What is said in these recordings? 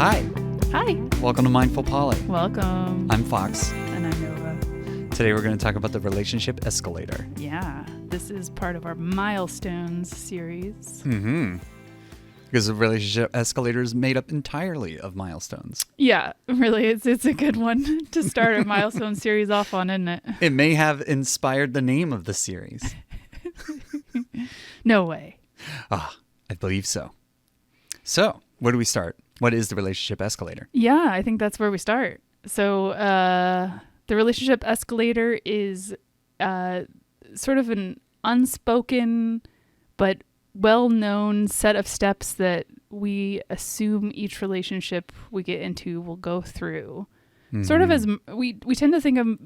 Hi. Hi. Welcome to Mindful Poly. Welcome. I'm Fox. And I'm Nova. Today we're going to talk about the relationship escalator. Yeah. This is part of our Milestones series. Mm-hmm. Because the relationship escalator is made up entirely of milestones. Yeah, really. It's a good one to start a Milestone series off on, isn't it? It may have inspired the name of the series. No way. I believe so. So, where do we start? What is the relationship escalator? Yeah, I think that's where we start. So the relationship escalator is sort of an unspoken but well-known set of steps that we assume each relationship we get into will go through. Mm-hmm. Sort of as we tend to think of,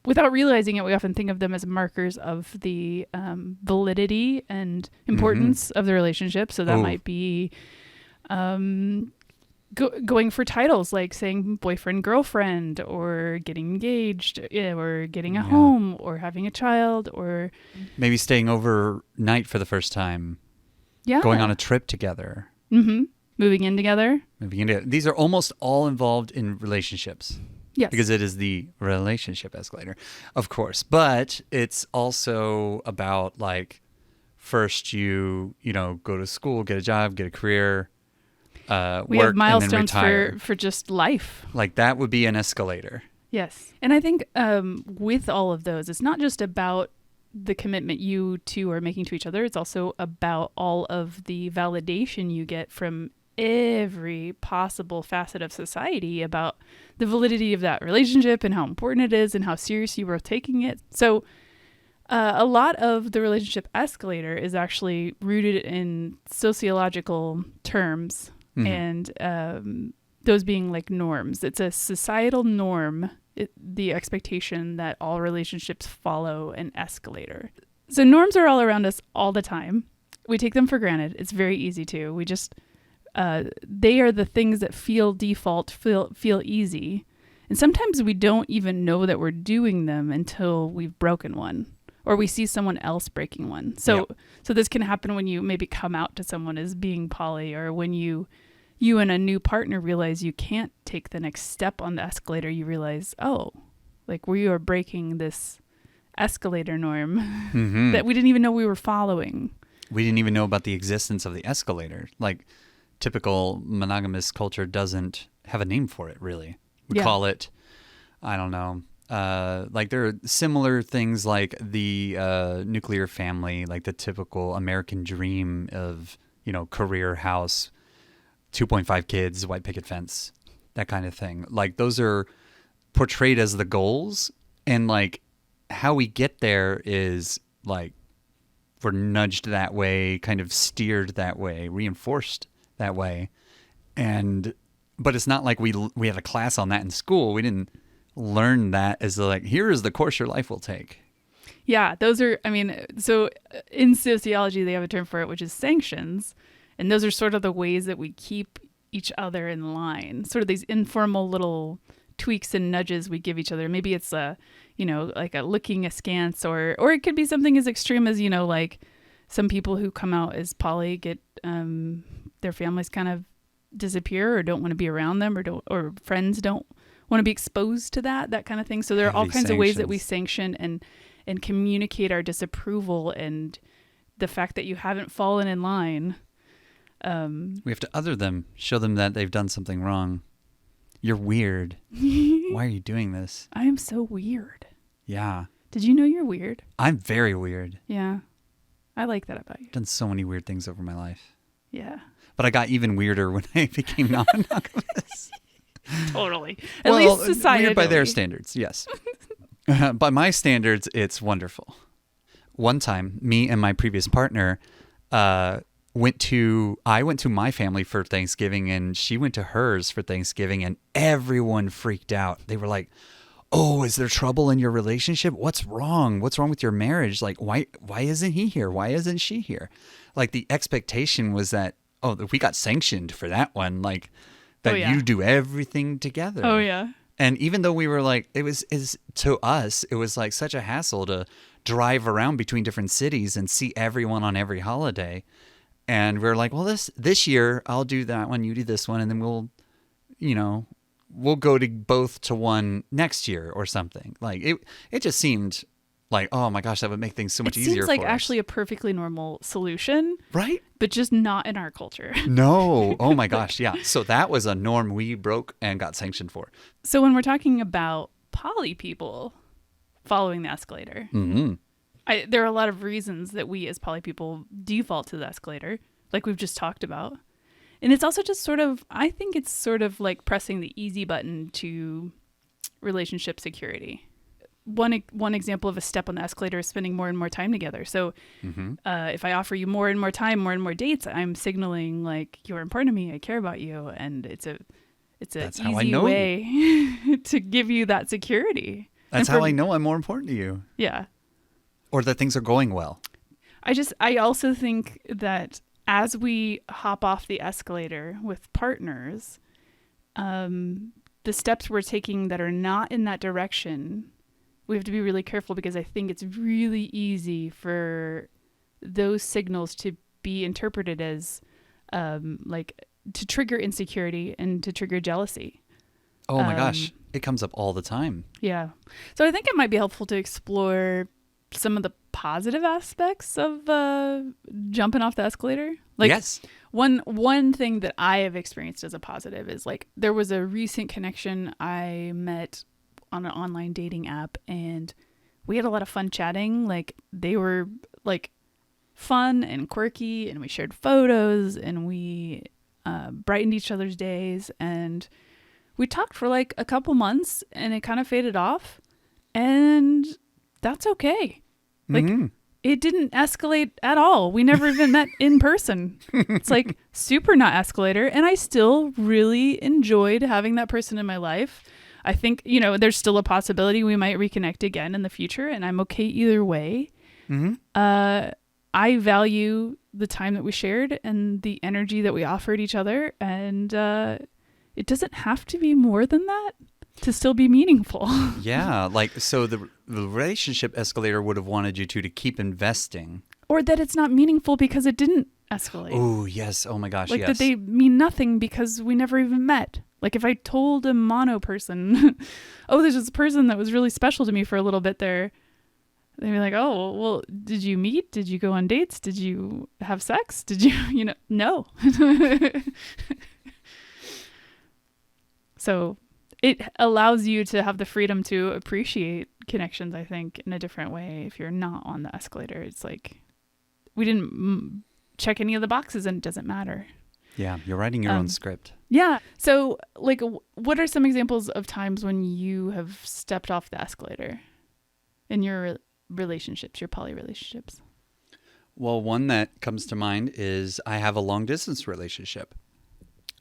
without realizing it, we often think of them as markers of the validity and importance of the relationship. So that might be going for titles like saying boyfriend, girlfriend, or getting engaged, or getting a home, or having a child, or maybe staying overnight for the first time. Yeah. Going on a trip together. Mm-hmm. Moving in together. These are almost all involved in relationships. Yes. Because it is the relationship escalator, of course. But it's also about, like, first you go to school, get a job, get a career, we work, have milestones and then retire. for just life. Like, that would be an escalator. Yes. And I think with all of those, it's not just about the commitment you two are making to each other. It's also about all of the validation you get from every possible facet of society about the validity of that relationship and how important it is and how serious you were taking it. So a lot of the relationship escalator is actually rooted in sociological terms. And those being like norms. It's a societal norm, the expectation that all relationships follow an escalator. So norms are all around us all the time. We take them for granted. It's very easy to. We just, they are the things that feel default, feel easy. And sometimes we don't even know that we're doing them until we've broken one. Or we see someone else breaking one. So this can happen when you maybe come out to someone as being poly, or when you and a new partner realize you can't take the next step on the escalator. You realize, like we are breaking this escalator norm that we didn't even know we were following. We didn't even know about the existence of the escalator. Like, typical monogamous culture doesn't have a name for it, really. We call it, I don't know. Like, there are similar things like the nuclear family, like the typical American dream of, career, house, 2.5 kids, white picket fence, that kind of thing. Like, those are portrayed as the goals, and like how we get there is like we're nudged that way, kind of steered that way, reinforced that way. But it's not like we had a class on that in school. We didn't learn that as like, here is the course your life will take. Yeah, those are, so in sociology, they have a term for it, which is sanctions. And those are sort of the ways that we keep each other in line, sort of these informal little tweaks and nudges we give each other. Maybe it's like a looking askance, or it could be something as extreme as, like some people who come out as poly get their families kind of disappear or don't want to be around them, or friends don't want to be exposed to that kind of thing. So there are all kinds of ways that we sanction and communicate our disapproval and the fact that you haven't fallen in line. We have to other them, show them that they've done something wrong. You're weird. Why are you doing this? I am so weird. Yeah. Did you know you're weird? I'm very weird. Yeah. I like that about you. I've done so many weird things over my life. Yeah. But I got even weirder when I became non-monogamous. Totally. At least society. Weird by their standards, yes. By my standards, it's wonderful. One time, me and my previous partner I went to my family for Thanksgiving, and she went to hers for Thanksgiving, and everyone freaked out. They were like, "Oh, is there trouble in your relationship? What's wrong? What's wrong with your marriage? Like, why isn't he here? Why isn't she here?" Like, the expectation was that, we got sanctioned for that one, like that you do everything together. Oh yeah. And even though we were like, to us, it was like such a hassle to drive around between different cities and see everyone on every holiday. And we were like, well, this year I'll do that one, you do this one, and then we'll we'll go to both to one next year or something. Like it just seemed like, oh my gosh, that would make things so much easier for us. It seems like actually a perfectly normal solution. Right? But just not in our culture. No. Oh my gosh. Yeah. So that was a norm we broke and got sanctioned for. So when we're talking about poly people following the escalator, there are a lot of reasons that we as poly people default to the escalator, like we've just talked about. And it's also just I think it's sort of like pressing the easy button to relationship security. One example of a step on the escalator is spending more and more time together. So if I offer you more and more time, more and more dates, I'm signaling like you're important to me, I care about you, and it's an easy way to give you that security. That's how I know I'm more important to you. Yeah. Or that things are going well. I also think that as we hop off the escalator with partners, the steps we're taking that are not in that direction, we have to be really careful, because I think it's really easy for those signals to be interpreted as like to trigger insecurity and to trigger jealousy. Oh my gosh, it comes up all the time. Yeah. So I think it might be helpful to explore some of the positive aspects of jumping off the escalator. Like, yes. One thing that I have experienced as a positive is like there was a recent connection I met on an online dating app, and we had a lot of fun chatting. Like they were like fun and quirky, and we shared photos, and we brightened each other's days, and we talked for like a couple months, and it kind of faded off, and that's okay. Like it didn't escalate at all. We never even met in person. It's like super not escalator, and I still really enjoyed having that person in my life. I think, there's still a possibility we might reconnect again in the future, and I'm okay either way. I value the time that we shared and the energy that we offered each other, and it doesn't have to be more than that to still be meaningful. Yeah, like so the relationship escalator would have wanted you to keep investing. Or that it's not meaningful because it didn't escalate. Oh, yes. Oh my gosh, like yes. That they mean nothing because we never even met. Like if I told a mono person, oh, there's this person that was really special to me for a little bit there, they'd be like, oh, well, did you meet? Did you go on dates? Did you have sex? Did you, no. So it allows you to have the freedom to appreciate connections, I think, in a different way. If you're not on the escalator, it's like we didn't check any of the boxes and it doesn't matter. Yeah, you're writing your own script. Yeah. So, like, what are some examples of times when you have stepped off the escalator in your relationships, your poly relationships? Well, one that comes to mind is I have a long-distance relationship.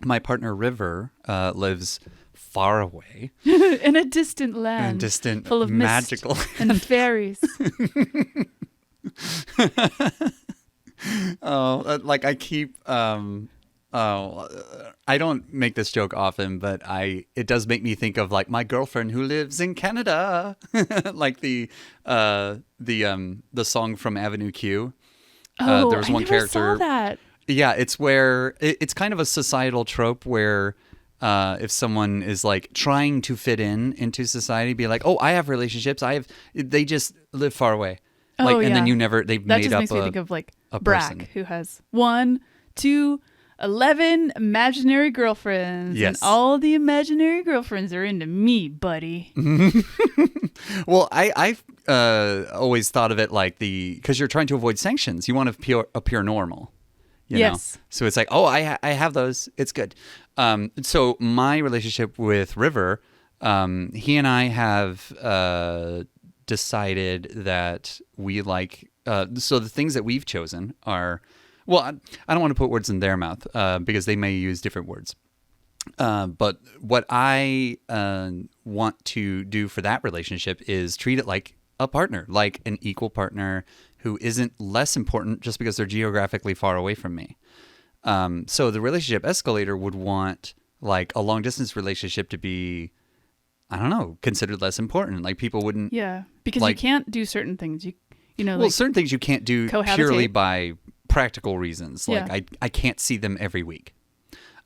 My partner, River, lives far away. In a distant land. Full of magical mist and fairies. Oh, like I keep... I don't make this joke often, but it does make me think of like my girlfriend who lives in Canada, like the song from Avenue Q. There was one character. Saw that. Yeah, it's where it's kind of a societal trope where if someone is like trying to fit into society, be like, oh, I have relationships. They just live far away. Like, and then they've that made just up makes me think of like a Brack, person who has 1, 2, 11 imaginary girlfriends. Yes. And all the imaginary girlfriends are into me, buddy. Well, I've always thought of it like because you're trying to avoid sanctions. You want to appear normal. You know? So it's like, oh, I have those. It's good. So my relationship with River, he and I have decided that we like, so the things that we've chosen are, well, I don't want to put words in their mouth because they may use different words. But what I want to do for that relationship is treat it like a partner, like an equal partner who isn't less important just because they're geographically far away from me. So the relationship escalator would want like a long distance relationship to be, I don't know, considered less important. Like people wouldn't. Yeah, because you can't do certain things. Well, like certain things you can't do purely by practical reasons. Like I can't see them every week.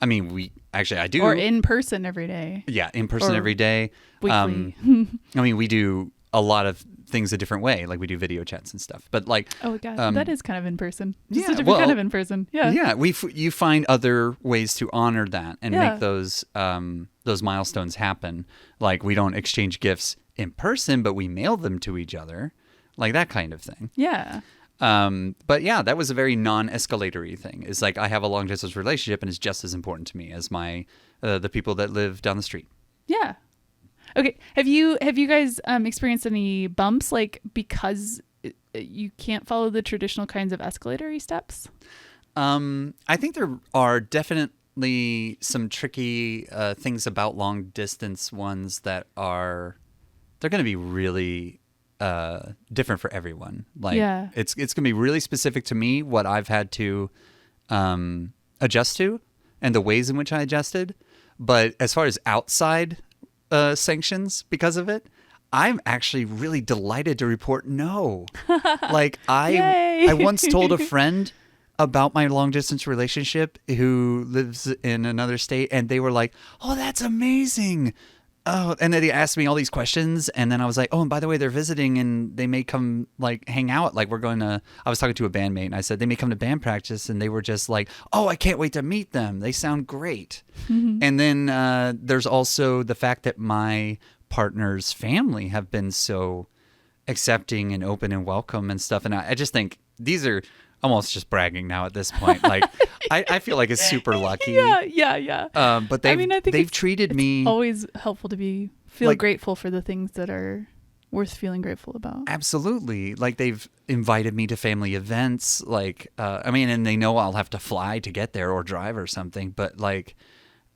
I mean, I do. Or in person every day. Yeah, in person every day. Weekly. I mean, we do a lot of things a different way. Like we do video chats and stuff. But like, oh god, that is kind of in person. Just yeah, a different kind of in person. Yeah. Yeah, you find other ways to honor that and make those milestones happen. Like we don't exchange gifts in person, but we mail them to each other, like that kind of thing. Yeah. But yeah, that was a very non-escalatory thing. It's like I have a long distance relationship, and it's just as important to me as my the people that live down the street. Yeah. Okay. Have you guys experienced any bumps, like because you can't follow the traditional kinds of escalatory steps? I think there are definitely some tricky things about long distance ones that they're going to be really different for everyone. Like it's going to be really specific to me what I've had to adjust to and the ways in which I adjusted. But as far as outside sanctions because of it, I'm actually really delighted to report no. Like I once told a friend about my long distance relationship who lives in another state, and they were like, "Oh, that's amazing." Oh, and then they asked me all these questions, and then I was like, "Oh, and by the way, they're visiting, and they may come like hang out. Like I was talking to a bandmate, and I said they may come to band practice, and they were just like, "Oh, I can't wait to meet them. They sound great." Mm-hmm. And then there's also the fact that my partner's family have been so accepting and open and welcome and stuff, and I just think these are almost just bragging now at this point. Like I feel like it's super lucky. Yeah. But they've treated me. Always helpful to feel grateful for the things that are worth feeling grateful about. Absolutely. Like they've invited me to family events. Like and they know I'll have to fly to get there or drive or something. But like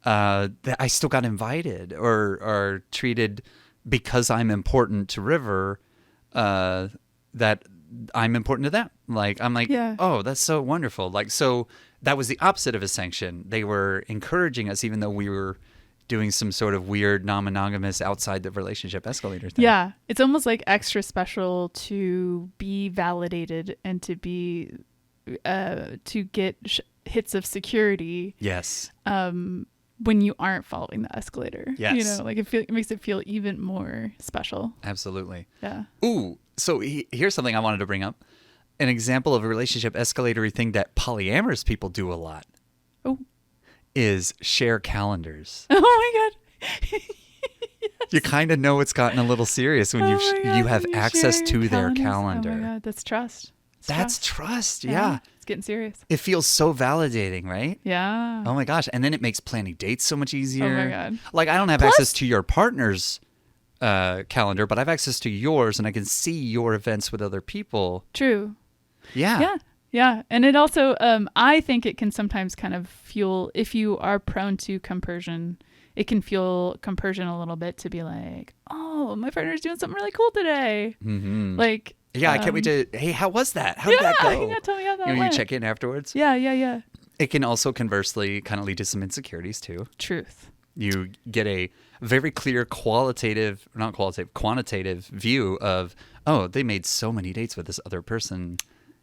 I still got invited or treated because I'm important to River. That I'm important to them. Like, I'm like, oh, that's so wonderful. Like, so that was the opposite of a sanction. They were encouraging us, even though we were doing some sort of weird non-monogamous outside the relationship escalator thing. Yeah. It's almost like extra special to be validated and to be, to get hits of security. Yes. When you aren't following the escalator. Yes. You know, like it makes it feel even more special. Absolutely. Yeah. Ooh. So here's something I wanted to bring up. An example of a relationship escalatory thing that polyamorous people do a lot. Oh. Is share calendars. Oh my God. Yes. You kind of know it's gotten a little serious when you have access to their calendar. Oh my God, that's trust. That's trust. Yeah. It's getting serious. It feels so validating, right? Yeah. Oh my gosh. And then it makes planning dates so much easier. Oh my God. Like I don't have access to your partner's calendar, but I have access to yours, and I can see your events with other people. True. Yeah. Yeah. And it also, I think it can sometimes kind of fuel, if you are prone to compersion, it can fuel compersion a little bit to be like, oh, my partner's doing something really cool today. Mm-hmm. Like, yeah, I can't wait to, hey, how was that? How did that go? Yeah, tell me how that went. You check in afterwards? Yeah. It can also conversely kind of lead to some insecurities too. Truth. You get a very clear quantitative view of, oh, they made so many dates with this other person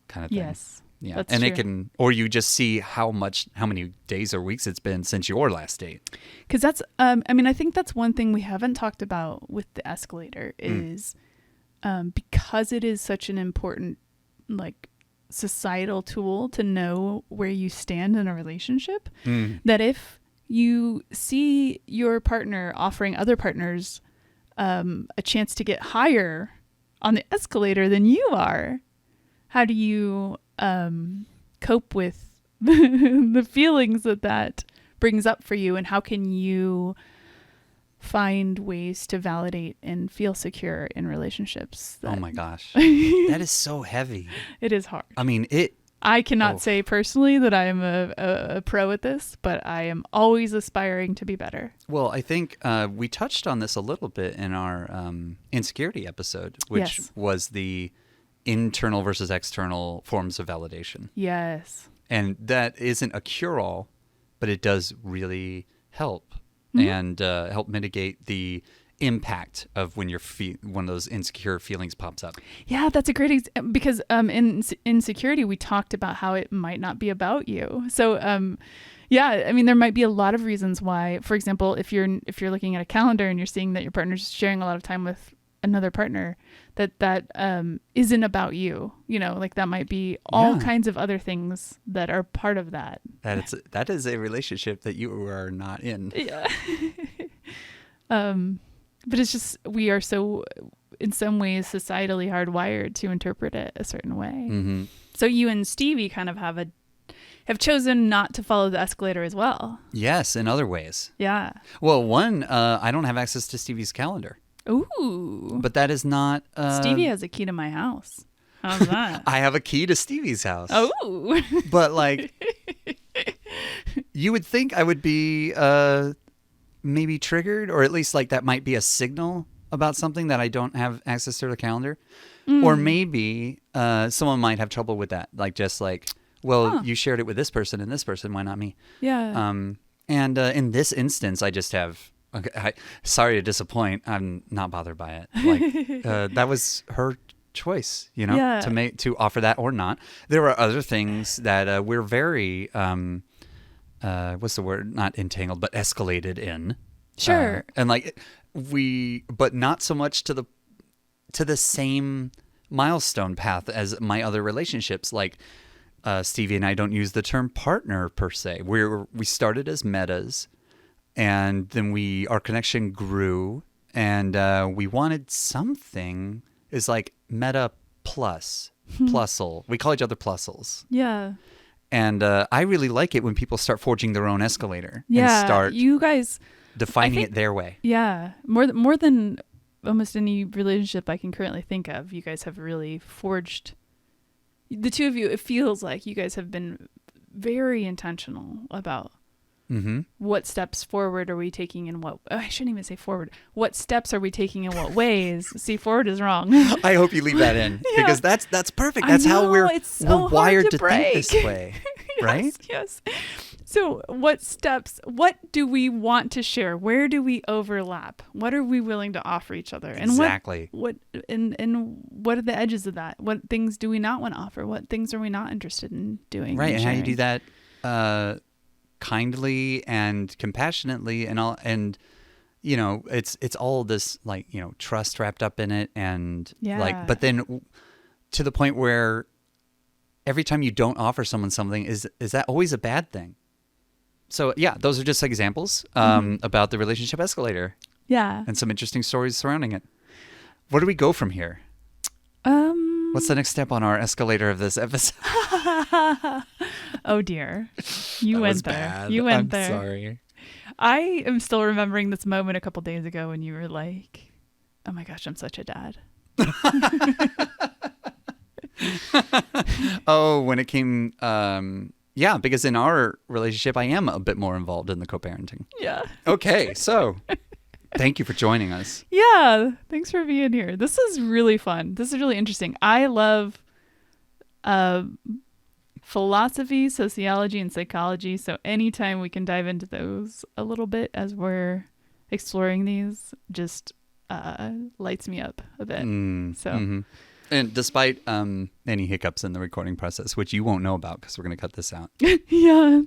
kind of thing. Yes. Yeah. That's true. It can, or you just see how many days or weeks it's been since your last date. Because that's, I think that's one thing we haven't talked about with the escalator is because it is such an important, like, societal tool to know where you stand in a relationship, that if you see your partner offering other partners a chance to get higher on the escalator than you are, how do you cope with the feelings that brings up for you, and how can you find ways to validate and feel secure in relationships? Oh my gosh. That is so heavy. It is hard. I mean, I cannot say personally that I am a pro at this, but I am always aspiring to be better. Well, I think we touched on this a little bit in our insecurity episode, which was the internal versus external forms of validation. Yes. And that isn't a cure-all, but it does really help and help mitigate the impact of when one of those insecure feelings pops up. Yeah, that's a great because in insecurity we talked about how it might not be about you. So Yeah, I mean, there might be a lot of reasons why. For example, if you're looking at a calendar and you're seeing that your partner's sharing a lot of time with another partner, that isn't about you. Like that might be all kinds of other things that are part of that. That is a relationship that you are not in. Yeah. But it's just we are so, in some ways, societally hardwired to interpret it a certain way. Mm-hmm. So you and Stevie kind of have chosen not to follow the escalator as well. Yes, in other ways. Yeah. Well, one, I don't have access to Stevie's calendar. Ooh. But that is not... Stevie has a key to my house. How's that? I have a key to Stevie's house. Oh. But like, you would think I would be maybe triggered, or at least like that might be a signal about something that I don't have access to the calendar. Or maybe someone might have trouble with that. Like just like, well, you shared it with this person and this person, why not me? Yeah. And in this instance, I just have... Okay, sorry to disappoint. I'm not bothered by it. Like that was her choice, to offer that or not. There are other things that we're very what's the word? Not entangled, but escalated in. Sure. And like but not so much to the same milestone path as my other relationships. Like Stevie and I don't use the term partner per se. We started as metas. And then our connection grew, and we wanted something is like meta plusle. We call each other plusles. Yeah. And I really like it when people start forging their own escalator and start you guys defining it their way. Yeah. More than almost any relationship I can currently think of, you guys have really forged. The two of you, it feels like you guys have been very intentional about what steps forward are we taking in what... I shouldn't even say forward. What steps are we taking in what ways? See, forward is wrong. I hope you leave that in because that's perfect. That's how we're wired to think this way, right? Yes. So what do we want to share? Where do we overlap? What are we willing to offer each other? And exactly. What are the edges of that? What things do we not want to offer? What things are we not interested in doing? Right. And how you do that kindly and compassionately and it's all this like trust wrapped up in it and but then to the point where every time you don't offer someone something is that always a bad thing? So yeah, those are just examples about the relationship escalator and some interesting stories surrounding it. Where do we go from here? What's the next step on our escalator of this episode? Oh dear. You went there. Bad. You went I'm there. Sorry. I am still remembering this moment a couple days ago when you were like, oh my gosh, I'm such a dad. Oh, when it came, because in our relationship, I am a bit more involved in the co-parenting. Yeah. Okay, so thank you for joining us. Yeah, thanks for being here. This is really fun. This is really interesting. I love philosophy, sociology, and psychology. So anytime we can dive into those a little bit as we're exploring these, just lights me up a bit. And despite any hiccups in the recording process, which you won't know about because we're going to cut this out. Yeah.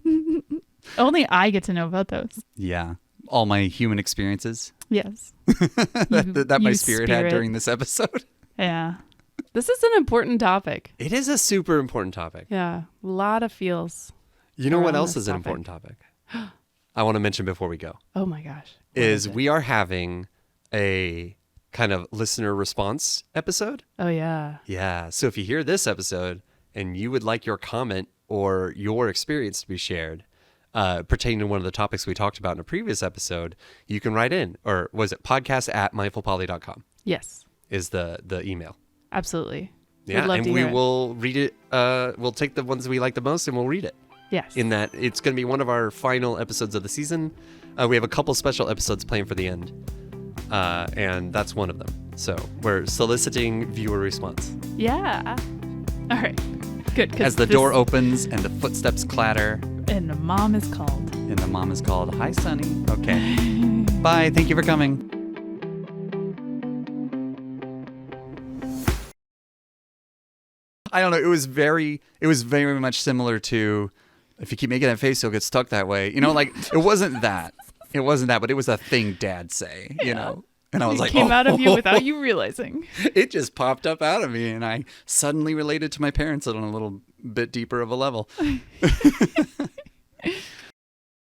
Only I get to know about those. Yeah. All my human experiences. Yes. that my spirit had during this episode. Yeah. This is an important topic. It is a super important topic. Yeah. A lot of feels. You know what else is an important topic? I want to mention before we go. Oh my gosh. Is we are having a kind of listener response episode. Oh yeah. Yeah. So if you hear this episode and you would like your comment or your experience to be shared pertaining to one of the topics we talked about in a previous episode, you can write in. Or was it podcast@mindfulpoly.com? Yes. Is the email. Absolutely. Yeah, and we will read it. We'll take the ones we like the most and we'll read it. Yes. In that it's going to be one of our final episodes of the season. We have a couple special episodes planned for the end. And that's one of them. So we're soliciting viewer response. Yeah. All right. Good. As the door opens and the footsteps clatter. And the mom is called. Hi, Sonny. Okay. Bye. Thank you for coming. I don't know. It was very much similar to if you keep making that face, you'll get stuck that way. You know, like it wasn't that. It wasn't that, but it was a thing Dad say, you know. And I was like, came out of you without you realizing. It just popped up out of me, and I suddenly related to my parents on a little bit deeper of a level.